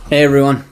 Hey everyone,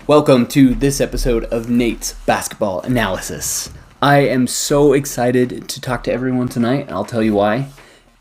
welcome to this episode of Nate's Basketball Analysis. I am so excited to talk to everyone tonight, and I'll tell you why.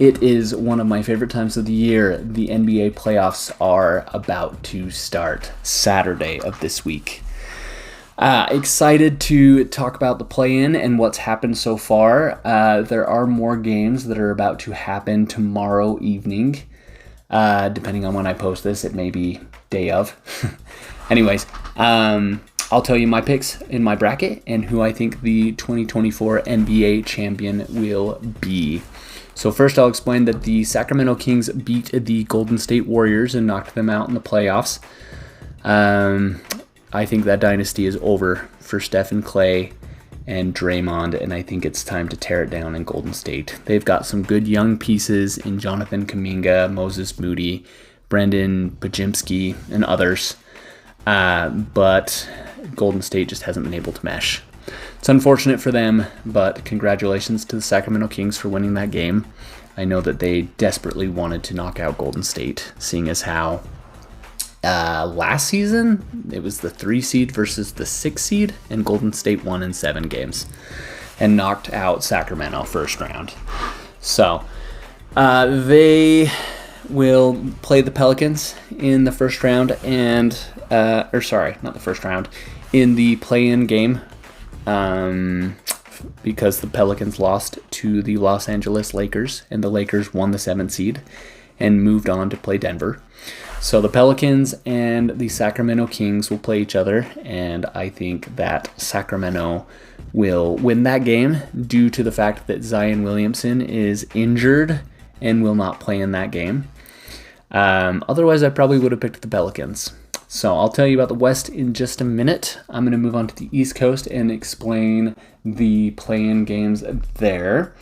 It is one of my favorite times of the year. The NBA playoffs are about to start Saturday of this week. Excited to talk about the play-in and what's happened so far. There are more games that are about to happen tomorrow evening. Depending on when I post this, it may be day of. Anyways, I'll tell you my picks in my bracket and who I think the 2024 NBA champion will be. So first I'll explain that the Sacramento Kings beat the Golden State Warriors and knocked them out in the playoffs. I think that dynasty is over for Stephen Clay and Draymond, and I think it's time to tear it down in Golden State. They've got some good young pieces in Jonathan Kuminga, Moses Moody, Brendan Bajimski, and others, but Golden State just hasn't been able to mesh. It's unfortunate for them, but congratulations to the Sacramento Kings for winning that game. I know that they desperately wanted to knock out Golden State, seeing as how last season it was the 3 seed versus the 6 seed, and Golden State won in 7 games and knocked out Sacramento first round. So they will play the Pelicans in the first round, and not the first round, in the play-in game, because the Pelicans lost to the Los Angeles Lakers, and the Lakers won the 7th seed and moved on to play Denver. So the Pelicans and the Sacramento Kings will play each other, and I think that Sacramento will win that game due to the fact that Zion Williamson is injured and will not play in that game. Otherwise, I probably would have picked the Pelicans. So I'll tell you about the West in just a minute. I'm going to move on to the East Coast and explain the play-in games there.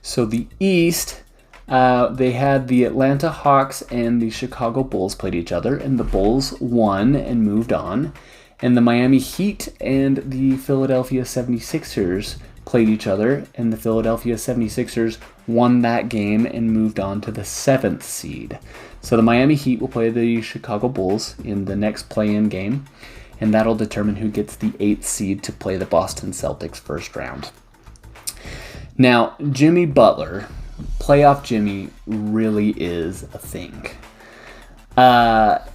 So the East, they had the Atlanta Hawks and the Chicago Bulls played each other, and the Bulls won and moved on. And the Miami Heat and the Philadelphia 76ers played each other, and the Philadelphia 76ers won that game and moved on to the 7th seed. So the Miami Heat will play the Chicago Bulls in the next play-in game, and that'll determine who gets the 8th seed to play the Boston Celtics first round. Now, Jimmy Butler, playoff Jimmy, really is a thing.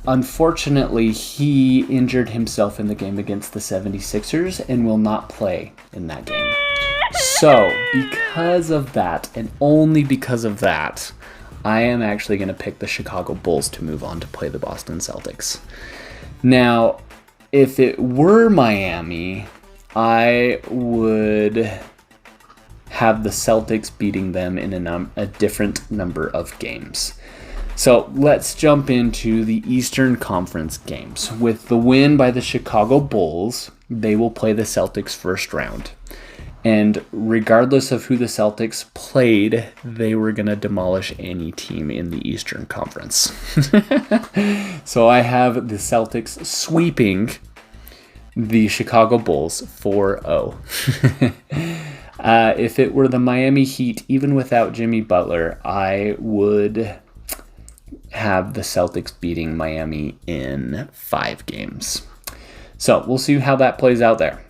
Unfortunately, he injured himself in the game against the 76ers and will not play in that game. So, because of that, and only because of that, I am actually going to pick the Chicago Bulls to move on to play the Boston Celtics. Now, if it were Miami, I would have the Celtics beating them in a different number of games. So let's jump into the Eastern Conference games. With the win by the Chicago Bulls, they will play the Celtics first round. And regardless of who the Celtics played, they were going to demolish any team in the Eastern Conference. So I have the Celtics sweeping the Chicago Bulls 4-0. If it were the Miami Heat, even without Jimmy Butler, I would have the Celtics beating Miami in 5 games. So we'll see how that plays out there.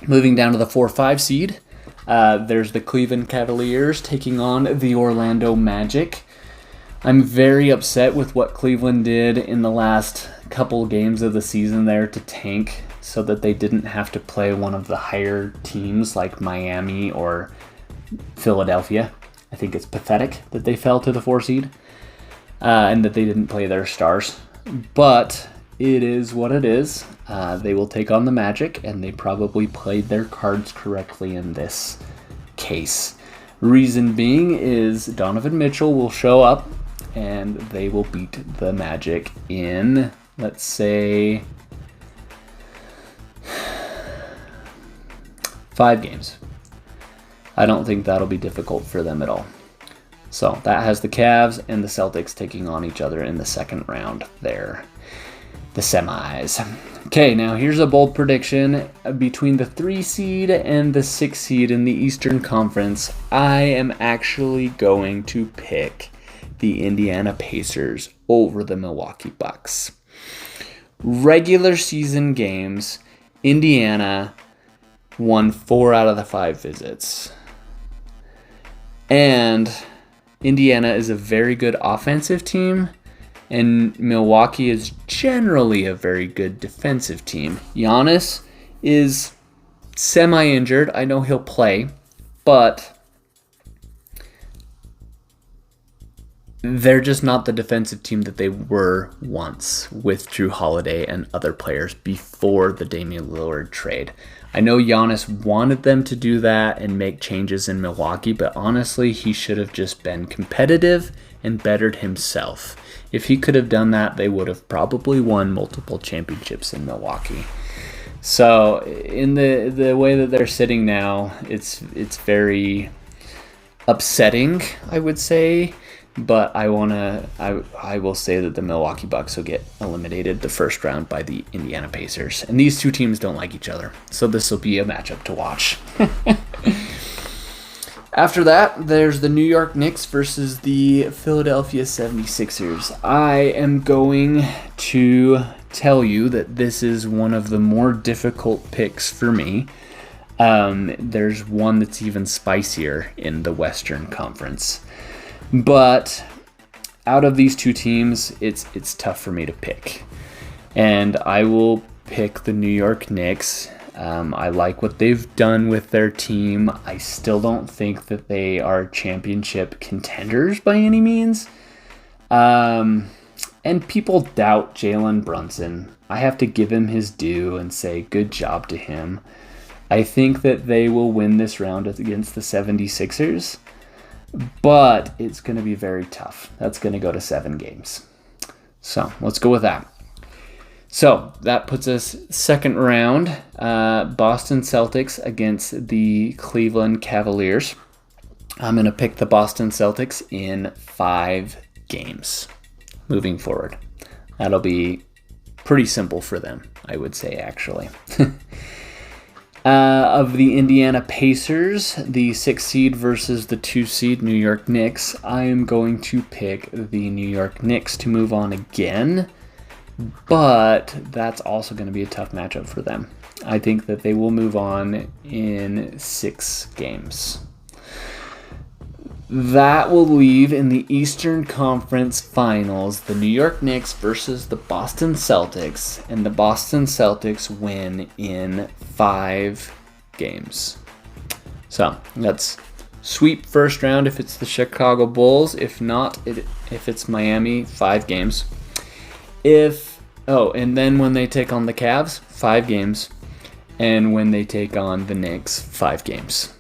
Moving down to the 4-5 seed, there's the Cleveland Cavaliers taking on the Orlando Magic. I'm very upset with what Cleveland did in the last couple games of the season there to tank so that they didn't have to play one of the higher teams like Miami or Philadelphia. I think it's pathetic that they fell to the 4 seed and that they didn't play their stars. But it is what it is. They will take on the Magic, and they probably played their cards correctly in this case. Reason being is Donovan Mitchell will show up, and they will beat the Magic in, let's say, 5 games. I don't think that'll be difficult for them at all. So that has the Cavs and the Celtics taking on each other in the second round there. The semis. Okay, now here's a bold prediction. Between the 3 seed and the 6 seed in the Eastern Conference, I am actually going to pick the Indiana Pacers over the Milwaukee Bucks. Regular season games, Indiana won 4 out of the 5 visits. And Indiana is a very good offensive team, and Milwaukee is generally a very good defensive team. Giannis is semi-injured. I know he'll play, but they're just not the defensive team that they were once with Jrue Holiday and other players before the Damian Lillard trade. I know Giannis wanted them to do that and make changes in Milwaukee, but honestly, he should have just been competitive and bettered himself. If he could have done that, they would have probably won multiple championships in Milwaukee. So in the way that they're sitting now, it's very upsetting, I would say. But I will say that the Milwaukee Bucks will get eliminated the first round by the Indiana Pacers. And these two teams don't like each other, so this will be a matchup to watch. After that, there's the New York Knicks versus the Philadelphia 76ers. I am going to tell you that this is one of the more difficult picks for me. There's one that's even spicier in the Western Conference. But out of these two teams, it's tough for me to pick. And I will pick the New York Knicks. I like what they've done with their team. I still don't think that they are championship contenders by any means. And people doubt Jalen Brunson. I have to give him his due and say good job to him. I think that they will win this round against the 76ers. But it's going to be very tough. That's going to go to 7 games. So let's go with that. So that puts us second round. Boston Celtics against the Cleveland Cavaliers. I'm going to pick the Boston Celtics in 5 games moving forward. That'll be pretty simple for them, I would say, actually. Of the Indiana Pacers, the 6 seed versus the 2 seed New York Knicks, I am going to pick the New York Knicks to move on again, but that's also going to be a tough matchup for them. I think that they will move on in 6 games. That will leave in the Eastern Conference Finals the New York Knicks versus the Boston Celtics, and the Boston Celtics win in 5 games. So let's sweep first round if it's the Chicago Bulls. If not, if it's Miami, 5 games. And then when they take on the Cavs, 5 games, and when they take on the Knicks, 5 games.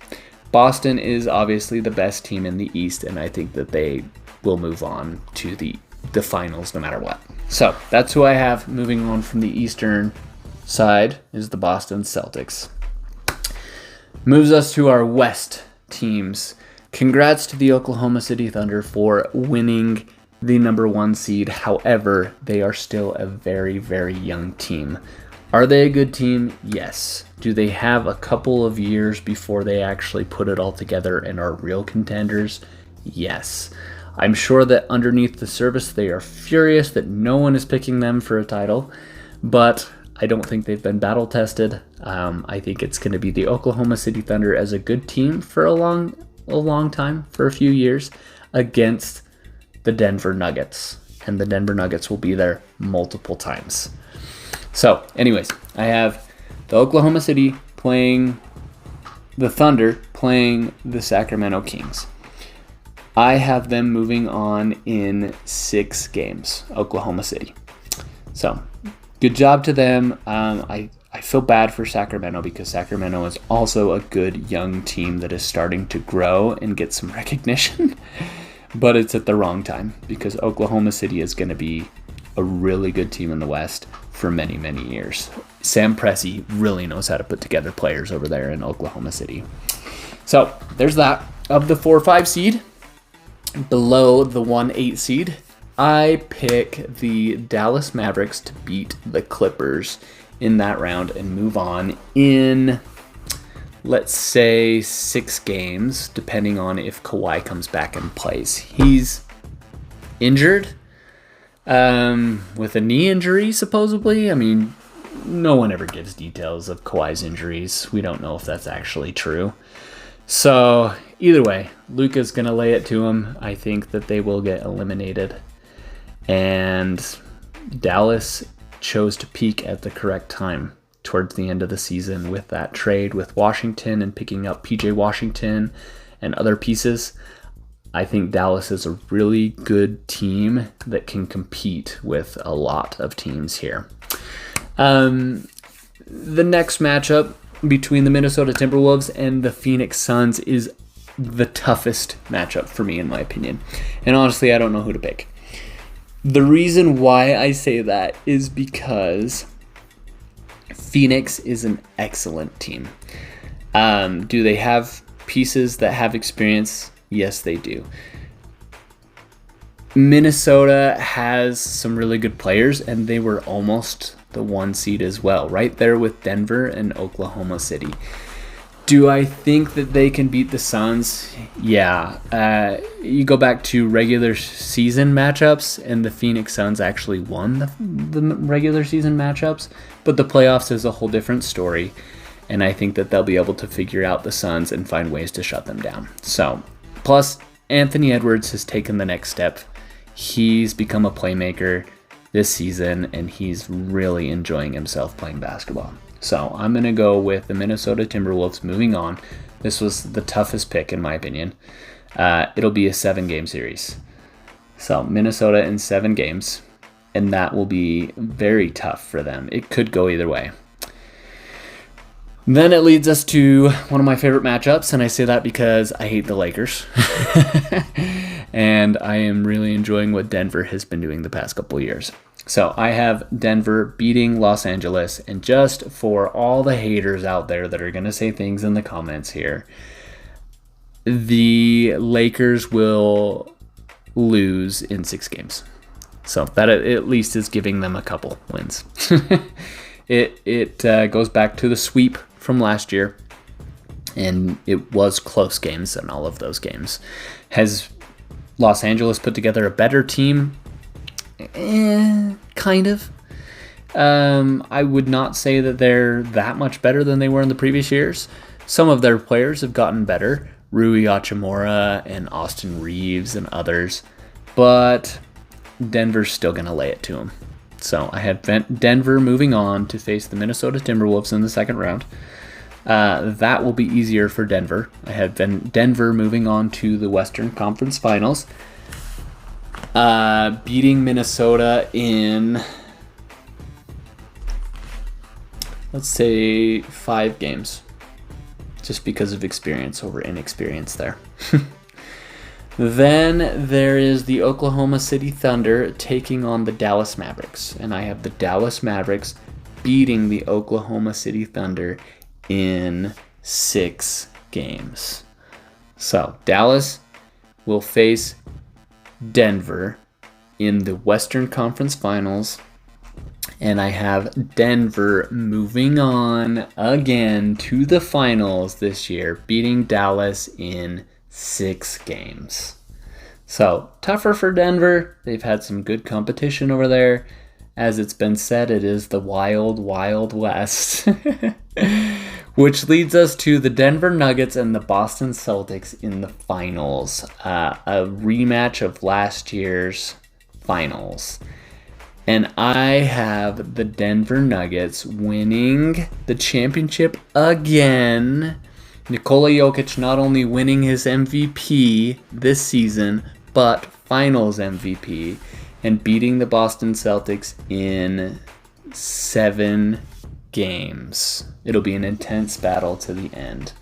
Boston is obviously the best team in the East, and I think that they will move on to the finals no matter what. So that's who I have moving on from the Eastern side is the Boston Celtics. Moves us to our West teams. Congrats to the Oklahoma City Thunder for winning the number 1 seed. However, they are still a very, very young team. Are they a good team? Yes. Do they have a couple of years before they actually put it all together and are real contenders? Yes. I'm sure that underneath the surface they are furious that no one is picking them for a title, but I don't think they've been battle tested. I think it's going to be the Oklahoma City Thunder as a good team for a long time, for a few years, against the Denver Nuggets. And the Denver Nuggets will be there multiple times. So, anyways, I have the Oklahoma City playing the Thunder, playing the Sacramento Kings. I have them moving on in 6 games, Oklahoma City. So, good job to them. I feel bad for Sacramento because Sacramento is also a good young team that is starting to grow and get some recognition. But it's at the wrong time because Oklahoma City is going to be a really good team in the West for many, many years. Sam Presti really knows how to put together players over there in Oklahoma City. So there's that. Of the 4-5 seed, below the 1-8 seed, I pick the Dallas Mavericks to beat the Clippers in that round and move on in, let's say, 6 games, depending on if Kawhi comes back and plays. He's injured. with a knee injury, supposedly. I mean, no one ever gives details of Kawhi's injuries. We don't know if that's actually true. So, either way, Luka's going to lay it to him. I think that they will get eliminated. And Dallas chose to peak at the correct time towards the end of the season with that trade with Washington and picking up PJ Washington and other pieces. I think Dallas is a really good team that can compete with a lot of teams here. The next matchup between the Minnesota Timberwolves and the Phoenix Suns is the toughest matchup for me, in my opinion. And honestly, I don't know who to pick. The reason why I say that is because Phoenix is an excellent team. Do they have pieces that have experience? Yes, they do. Minnesota has some really good players, and they were almost the 1 seed as well, right there with Denver and Oklahoma City. Do I think that they can beat the Suns? Yeah. You go back to regular season matchups, and the Phoenix Suns actually won the regular season matchups, but the playoffs is a whole different story, and I think that they'll be able to figure out the Suns and find ways to shut them down. So, plus, Anthony Edwards has taken the next step. He's become a playmaker this season, and he's really enjoying himself playing basketball. So I'm going to go with the Minnesota Timberwolves moving on. This was the toughest pick, in my opinion. It'll be a 7-game series. So Minnesota in 7 games, and that will be very tough for them. It could go either way. Then it leads us to one of my favorite matchups, and I say that because I hate the Lakers. And I am really enjoying what Denver has been doing the past couple years. So I have Denver beating Los Angeles, and just for all the haters out there that are going to say things in the comments here, the Lakers will lose in 6 games. So that at least is giving them a couple wins. It goes back to the sweep from last year, and it was close games in all of those games. Has Los Angeles put together a better team? Kind of. I would not say that they're that much better than they were in the previous years. Some of their players have gotten better, Rui Hachimura and Austin Reeves and others, but Denver's still going to lay it to them. So I had Denver moving on to face the Minnesota Timberwolves in the second round. That will be easier for Denver. I had Denver moving on to the Western Conference Finals, beating Minnesota in, let's say, 5 games, just because of experience over inexperience there. Then there is the Oklahoma City Thunder taking on the Dallas Mavericks, and I have the Dallas Mavericks beating the Oklahoma City Thunder in 6 games. So Dallas will face Denver in the Western Conference Finals, and I have Denver moving on again to the finals this year, beating Dallas in 6 games. So tougher for Denver. They've had some good competition over there. As it's been said, it is the wild, wild west. Which leads us to the Denver Nuggets and the Boston Celtics in the finals. A rematch of last year's finals. And I have the Denver Nuggets winning the championship again. Nikola Jokic not only winning his MVP this season, but finals MVP, and beating the Boston Celtics in 7 games. It'll be an intense battle to the end.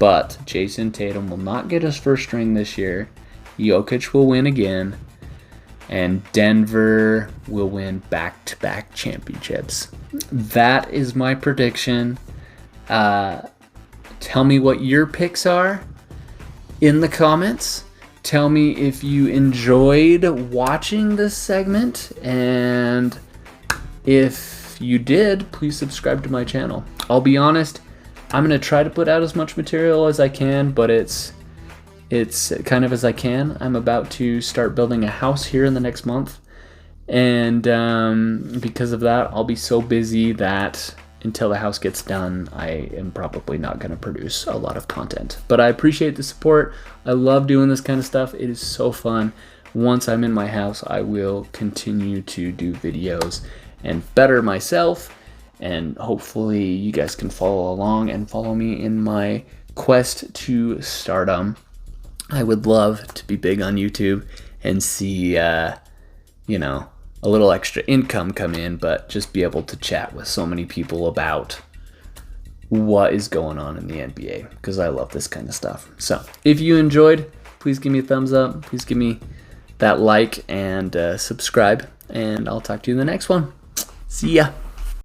But Jason Tatum will not get his first ring this year. Jokic will win again. And Denver will win back-to-back championships. That is my prediction. Tell me what your picks are in the comments. Tell me if you enjoyed watching this segment, and if you did, please subscribe to my channel. I'll be honest, I'm going to try to put out as much material as I can, but it's kind of as I can. I'm about to start building a house here in the next month, And because of that, I'll be so busy that until the house gets done, I am probably not going to produce a lot of content. But I appreciate the support. I love doing this kind of stuff. It is so fun. Once I'm in my house, I will continue to do videos and better myself. And hopefully you guys can follow along and follow me in my quest to stardom. I would love to be big on YouTube and see, you know, a little extra income come in, but just be able to chat with so many people about what is going on in the NBA, because I love this kind of stuff. So if you enjoyed, please give me a thumbs up. Please give me that like and subscribe, and I'll talk to you in the next one. See ya.